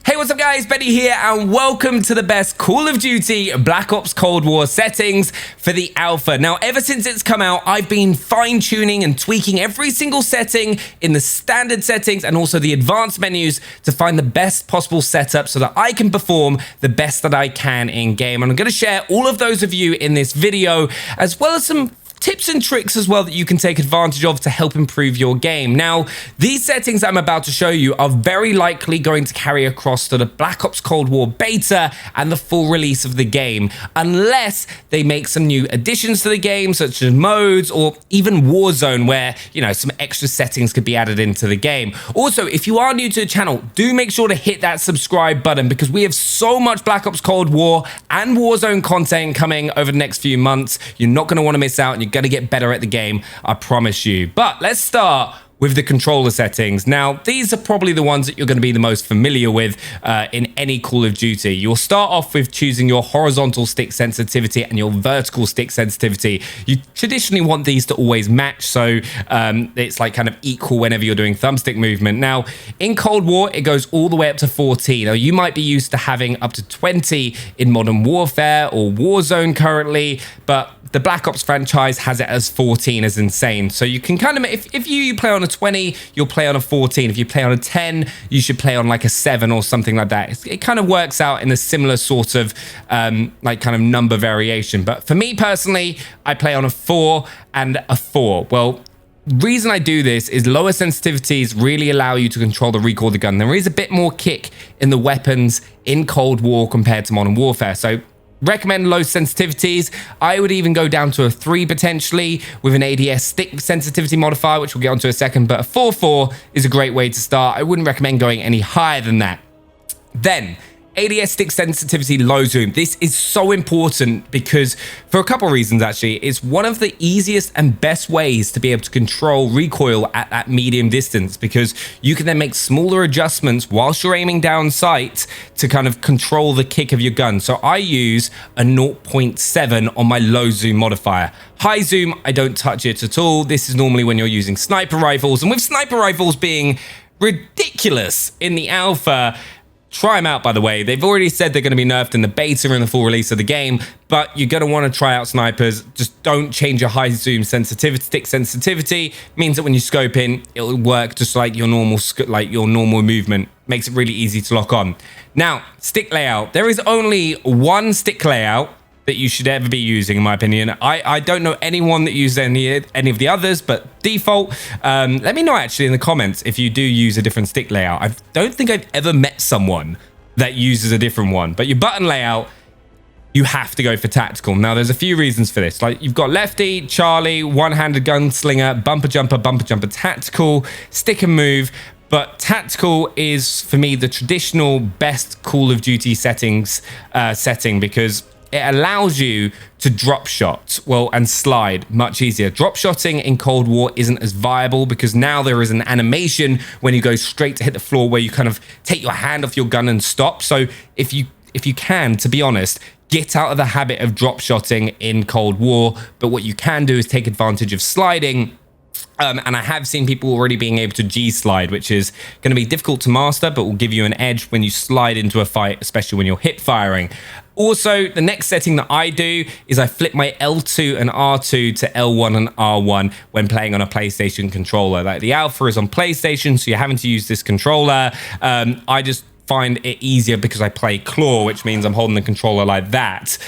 Hey, what's up guys, Benny here and welcome to the best Call of Duty Black Ops Cold War settings for the alpha. Now, ever since it's come out, I've been fine-tuning and tweaking every single setting in the standard settings and also the advanced menus to find the best possible setup so that I can perform the best that I can in game. And I'm going to share all of those of you in this video, as well as some tips and tricks as well that you can take advantage of to help improve your game. Now, these settings I'm about to show you are very likely going to carry across to the Black Ops Cold War beta and the full release of the game, unless they make some new additions to the game, such as modes or even Warzone, where, you know, some extra settings could be added into the game. Also, if you are new to the channel, do make sure to hit that subscribe button because we have so much Black Ops Cold War and Warzone content coming over the next few months. You're not going to want to miss out, and you're going to get better at the game, I promise you. But let's start with the controller settings. Now, these are probably the ones that you're going to be the most familiar with in any Call of Duty. You'll start off with choosing your horizontal stick sensitivity and your vertical stick sensitivity. You traditionally want these to always match, so it's like kind of equal whenever you're doing thumbstick movement. Now, in Cold War, it goes all the way up to 14. Now, you might be used to having up to 20 in Modern Warfare or Warzone currently, but the Black Ops franchise has it as 14 as insane. So you can kind of, if you play on a 20, you'll play on a 14. If you play on a 10, you should play on like a 7 or something like that. It kind of works out in a similar sort of like kind of number variation. But for me personally, I play on a 4 and a 4. Well, reason I do this is lower sensitivities really allow you to control the recoil of the gun. There is a bit more kick in the weapons in Cold War compared to Modern Warfare. So recommend low sensitivities. I would even go down to a 3 potentially with an ADS stick sensitivity modifier, which we'll get onto in a second, but a 4.4 is a great way to start. I wouldn't recommend going any higher than that. Then, ADS stick sensitivity low zoom. This is so important because for a couple of reasons, actually. It's one of the easiest and best ways to be able to control recoil at that medium distance, because you can then make smaller adjustments whilst you're aiming down sight to kind of control the kick of your gun. So I use a 0.7 on my low zoom modifier. High zoom, I don't touch it at all. This is normally when you're using sniper rifles, and with sniper rifles being ridiculous in the alpha, try them out, by the way. They've already said they're going to be nerfed in the beta and the full release of the game, but you're going to want to try out snipers. Just don't change your high zoom sensitivity. Stick sensitivity means that when you scope in, it'll work just like your normal movement. Makes it really easy to lock on. Now, stick layout. There is only one stick layout that you should ever be using, in my opinion. I don't know anyone that uses any of the others, but default. Let me know actually in the comments if you do use a different stick layout. I don't think I've ever met someone that uses a different one. But your button layout, you have to go for tactical. Now, there's a few reasons for this. Like, you've got lefty, Charlie, one-handed gunslinger, bumper jumper, tactical, stick and move. But tactical is, for me, the traditional best Call of Duty setting because it allows you to drop shot, and slide much easier. Drop shotting in Cold War isn't as viable because now there is an animation when you go straight to hit the floor where you kind of take your hand off your gun and stop. So if you can, to be honest, get out of the habit of drop shotting in Cold War. But what you can do is take advantage of sliding. And I have seen people already being able to G-slide, which is going to be difficult to master, but will give you an edge when you slide into a fight, especially when you're hip firing. Also, the next setting that I do is I flip my L2 and R2 to L1 and R1 when playing on a PlayStation controller. Like, the alpha is on PlayStation, so you're having to use this controller. I just find it easier because I play claw, which means I'm holding the controller like that.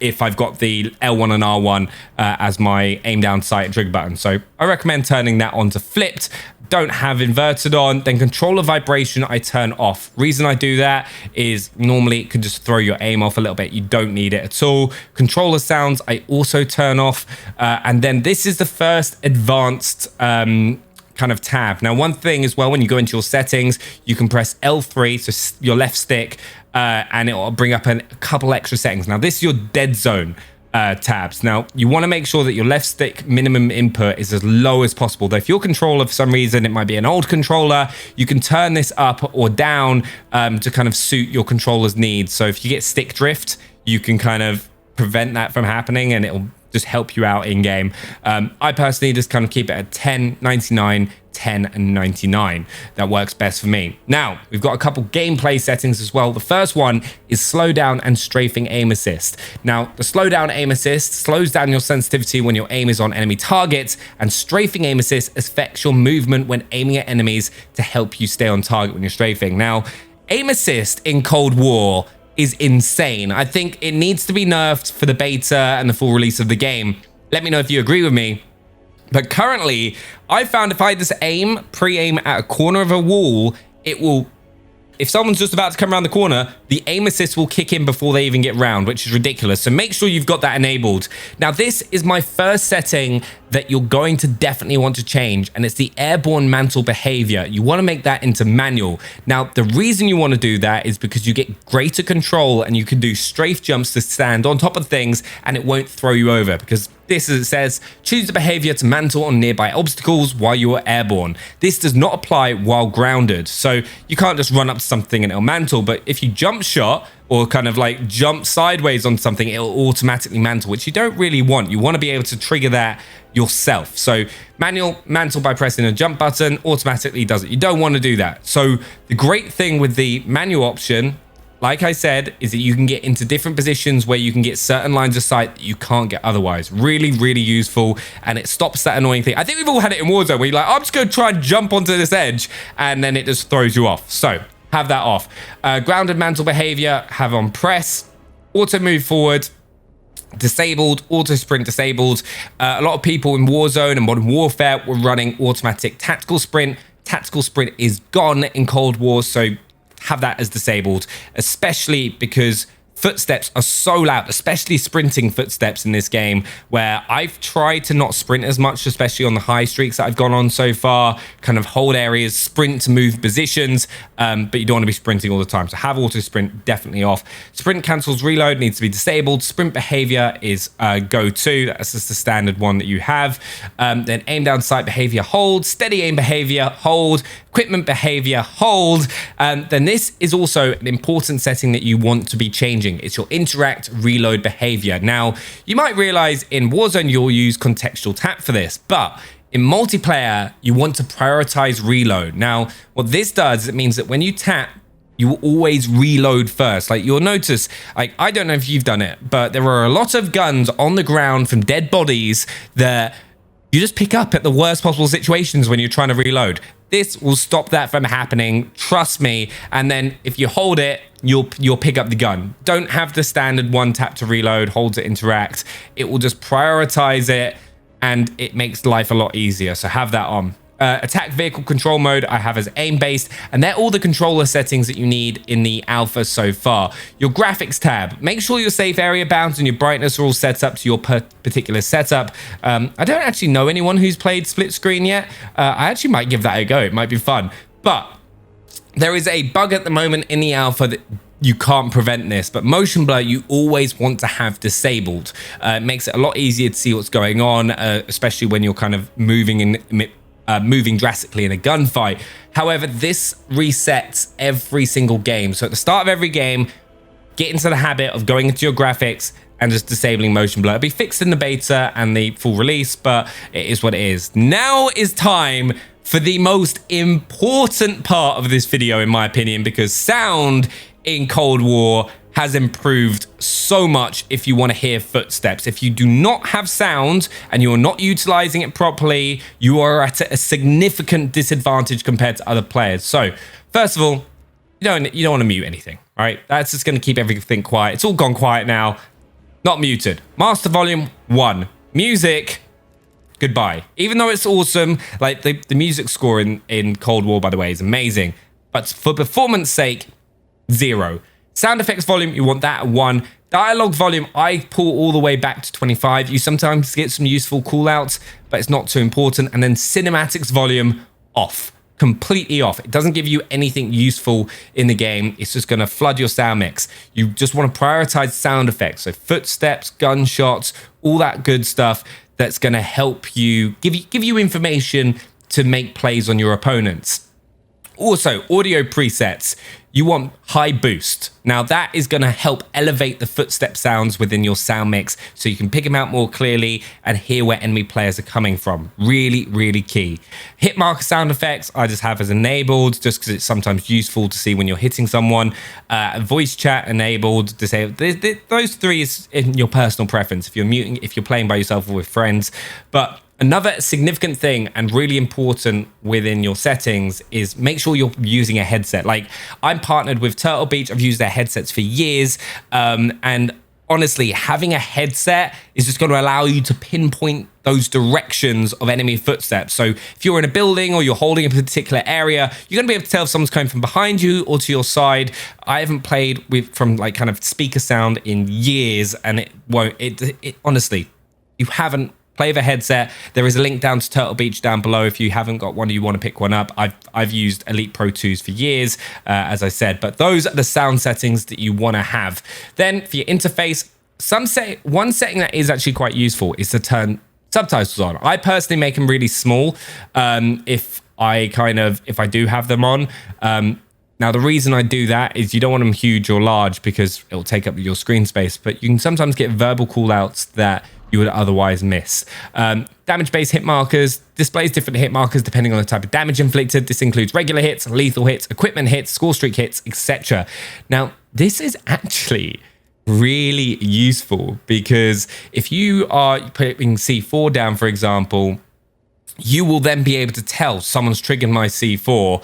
If I've got the L1 and R1 as my aim down sight and trigger button. So I recommend turning that on to flipped. Don't have inverted on. Then controller vibration I turn off. Reason I do that is normally it could just throw your aim off a little bit. You don't need it at all. Controller sounds I also turn off. And then this is the first advanced kind of tab. Now, one thing as well, when you go into your settings, you can press L3, so your left stick, and it will bring up a couple extra settings. Now, this is your dead zone tabs. Now, you want to make sure that your left stick minimum input is as low as possible. Though if your controller, for some reason, it might be an old controller, you can turn this up or down to kind of suit your controller's needs. So if you get stick drift, you can kind of prevent that from happening, and it'll just help you out in game. I personally just kind of keep it at 10, 99, 10 and 99. That works best for me. Now, we've got a couple gameplay settings as well. The first one is slowdown and strafing aim assist. Now, the slowdown aim assist slows down your sensitivity when your aim is on enemy targets, and strafing aim assist affects your movement when aiming at enemies to help you stay on target when you're strafing. Now, aim assist in Cold War is insane. I think it needs to be nerfed for the beta and the full release of the game. Let me know if you agree with me. But currently, I found if I just pre-aim at a corner of a wall, it will, if someone's just about to come around the corner, the aim assist will kick in before they even get round, which is ridiculous. So make sure you've got that enabled. Now, this is my first setting that you're going to definitely want to change, and it's the airborne mantle behavior. You want to make that into manual. Now, the reason you want to do that is because you get greater control and you can do strafe jumps to stand on top of things and it won't throw you over, because this, as it says, choose the behavior to mantle on nearby obstacles while you are airborne. This does not apply while grounded. So you can't just run up to something and it'll mantle, but if you jump shot or kind of like jump sideways on something, it'll automatically mantle, which you don't really want. You want to be able to trigger that yourself. So manual mantle by pressing a jump button automatically does it. You don't want to do that. So the great thing with the manual option, like I said, is that you can get into different positions where you can get certain lines of sight that you can't get otherwise. Really, really useful, and it stops that annoying thing. I think we've all had it in Warzone where you're like, I'm just going to try and jump onto this edge, and then it just throws you off. So have that off. Grounded mantle behavior, have on press, auto move forward, disabled, auto sprint disabled. A lot of people in Warzone and Modern Warfare were running automatic tactical sprint. Tactical sprint is gone in Cold War, so have that as disabled, especially because footsteps are so loud, especially sprinting footsteps in this game, where I've tried to not sprint as much, especially on the high streaks that I've gone on so far, kind of hold areas, sprint to move positions, but you don't want to be sprinting all the time. So have auto sprint definitely off. Sprint cancels reload, needs to be disabled. Sprint behavior is go to, that's just the standard one that you have. Then aim down sight behavior, hold. Steady aim behavior, hold. Equipment behavior, hold. Then this is also an important setting that you want to be changing. It's your interact reload behavior. Now, you might realize in Warzone you'll use contextual tap for this, but in multiplayer, you want to prioritize reload. Now, what this does, it means that when you tap, you will always reload first. Like, you'll notice, like, I don't know if you've done it, but there are a lot of guns on the ground from dead bodies that you just pick up at the worst possible situations when you're trying to reload. This will stop that from happening, trust me. And then if you hold it, you'll pick up the gun. Don't have the standard one tap to reload, hold to interact. It will just prioritize it, and it makes life a lot easier. So have that on. Attack vehicle control mode I have as aim based, and they're all the controller settings that you need in the alpha so far. Your graphics tab, make sure your safe area bounds and your brightness are all set up to your particular setup. I don't actually know anyone who's played split screen yet. I actually might give that a go. It might be fun, but there is a bug at the moment in the alpha that you can't prevent this, but motion blur you always want to have disabled. It makes it a lot easier to see what's going on, especially when you're kind of moving drastically in a gunfight. However, this resets every single game. So at the start of every game, get into the habit of going into your graphics and just disabling motion blur. It'll be fixed in the beta and the full release, but it is what it is. Now is time for the most important part of this video, in my opinion, because sound in Cold War has improved so much if you want to hear footsteps. If you do not have sound and you're not utilizing it properly, you are at a significant disadvantage compared to other players. So first of all, you don't want to mute anything, all right? That's just going to keep everything quiet. It's all gone quiet now. Not muted. Master volume 1. Music, goodbye. Even though it's awesome, like the music score in Cold War, by the way, is amazing. But for performance sake, 0. Sound effects volume, you want that at 1. Dialogue volume, I pull all the way back to 25. You sometimes get some useful callouts, but it's not too important. And then cinematics volume, off. Completely off. It doesn't give you anything useful in the game. It's just going to flood your sound mix. You just want to prioritize sound effects. So footsteps, gunshots, all that good stuff that's going to help you, give you information to make plays on your opponents. Also, audio presets. You want high boost. Now that is going to help elevate the footstep sounds within your sound mix so you can pick them out more clearly and hear where enemy players are coming from. Really, really key. Hit marker sound effects I just have as enabled just because it's sometimes useful to see when you're hitting someone. Voice chat enabled, disabled. Those three is in your personal preference if you're muting, if you're playing by yourself or with friends. But another significant thing and really important within your settings is make sure you're using a headset. Like, I'm partnered with Turtle Beach. I've used their headsets for years. And honestly, having a headset is just going to allow you to pinpoint those directions of enemy footsteps. So if you're in a building or you're holding a particular area, you're going to be able to tell if someone's coming from behind you or to your side. I haven't played from like kind of speaker sound in years, and it won't, honestly, you haven't. Play with a headset. There is a link down to Turtle Beach down below if you haven't got one or you want to pick one up. I've used Elite Pro 2s for years, as I said, but those are the sound settings that you want to have. Then for your interface, one setting that is actually quite useful is to turn subtitles on. I personally make them really small if I do have them on. Now, the reason I do that is you don't want them huge or large because it'll take up your screen space, but you can sometimes get verbal callouts that you would otherwise miss. Damage-based hit markers displays different hit markers depending on the type of damage inflicted. This includes regular hits, lethal hits, equipment hits, score streak hits, etc. Now, this is actually really useful because if you are putting C4 down, for example, you will then be able to tell someone's triggered my C4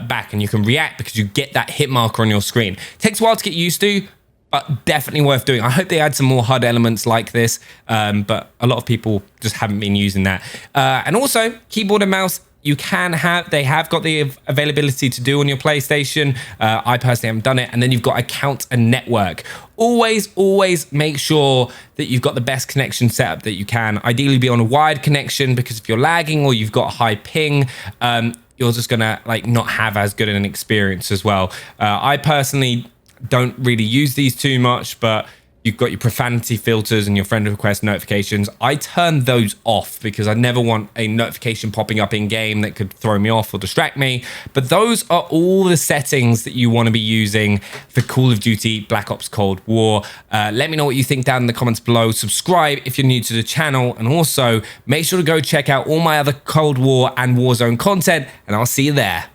back, and you can react because you get that hit marker on your screen. It takes a while to get used to, but definitely worth doing. I hope they add some more HUD elements like this, but a lot of people just haven't been using that. And also, keyboard and mouse, they have got the availability to do on your PlayStation. I personally haven't done it. And then you've got account and network. Always make sure that you've got the best connection setup that you can. Ideally be on a wired connection, because if you're lagging or you've got a high ping, you're just gonna not have as good an experience as well. I personally don't really use these too much, but you've got your profanity filters and your friend request notifications. I turn those off because I never want a notification popping up in game that could throw me off or distract me. But those are all the settings that you want to be using for Call of Duty Black Ops Cold War. Let me know what you think down in the comments below. Subscribe if you're new to the channel, and also make sure to go check out all my other Cold War and Warzone content, and I'll see you there.